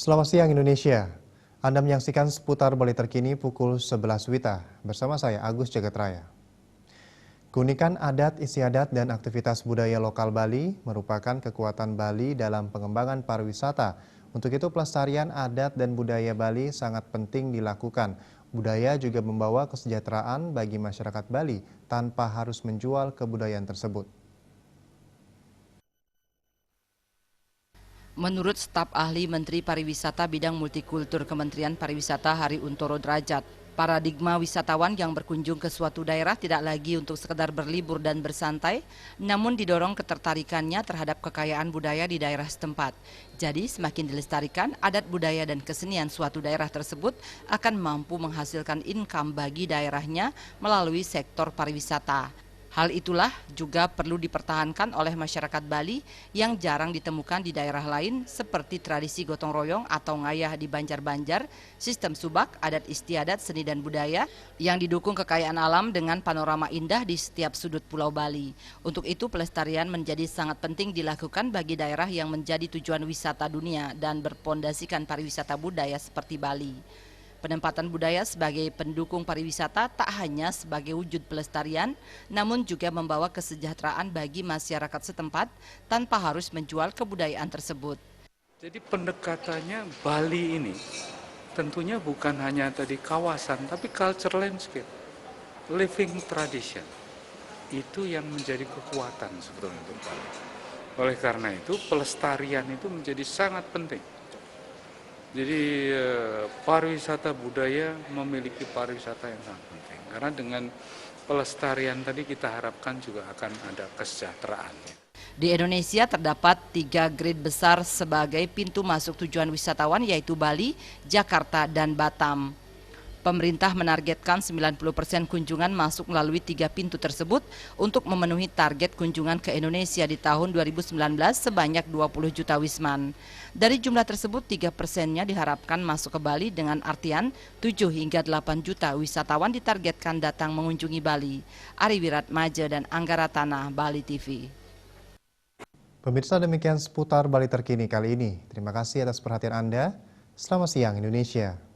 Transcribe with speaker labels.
Speaker 1: Selamat siang Indonesia. Anda menyaksikan seputar Bali terkini pukul 11 WITA bersama saya Agus Jagatraya. Keunikan adat istiadat dan aktivitas budaya lokal Bali merupakan kekuatan Bali dalam pengembangan pariwisata. Untuk itu pelestarian adat dan budaya Bali sangat penting dilakukan. Budaya juga membawa kesejahteraan bagi masyarakat Bali tanpa harus menjual kebudayaan tersebut.
Speaker 2: Menurut staf ahli Menteri Pariwisata Bidang Multikultur Kementerian Pariwisata Hari Untoro Derajat, paradigma wisatawan yang berkunjung ke suatu daerah tidak lagi untuk sekedar berlibur dan bersantai, namun didorong ketertarikannya terhadap kekayaan budaya di daerah setempat. Jadi semakin dilestarikan, adat budaya dan kesenian suatu daerah tersebut akan mampu menghasilkan income bagi daerahnya melalui sektor pariwisata. Hal itulah juga perlu dipertahankan oleh masyarakat Bali yang jarang ditemukan di daerah lain seperti tradisi gotong royong atau ngayah di Banjar-Banjar, sistem subak, adat istiadat, seni dan budaya yang didukung kekayaan alam dengan panorama indah di setiap sudut Pulau Bali. Untuk itu pelestarian menjadi sangat penting dilakukan bagi daerah yang menjadi tujuan wisata dunia dan berpondasikan pariwisata budaya seperti Bali. Penempatan budaya sebagai pendukung pariwisata tak hanya sebagai wujud pelestarian, namun juga membawa kesejahteraan bagi masyarakat setempat tanpa harus menjual kebudayaan tersebut.
Speaker 3: Jadi pendekatannya Bali ini tentunya bukan hanya tadi kawasan, tapi culture landscape, living tradition. Itu yang menjadi kekuatan sebetulnya untuk Bali. Oleh karena itu pelestarian itu menjadi sangat penting. Jadi pariwisata budaya memiliki pariwisata yang sangat penting. Karena dengan pelestarian tadi kita harapkan juga akan ada kesejahteraan.
Speaker 2: Di Indonesia terdapat 3 grade besar sebagai pintu masuk tujuan wisatawan yaitu Bali, Jakarta, dan Batam. Pemerintah menargetkan 90% kunjungan masuk melalui 3 pintu tersebut untuk memenuhi target kunjungan ke Indonesia di tahun 2019 sebanyak 20 juta wisman. Dari jumlah tersebut 3%-nya diharapkan masuk ke Bali dengan artian 7 hingga 8 juta wisatawan ditargetkan datang mengunjungi Bali. Ari Wiratmaja dan Anggara Tanah, Bali TV.
Speaker 1: Pemirsa, demikian seputar Bali terkini kali ini. Terima kasih atas perhatian Anda. Selamat siang Indonesia.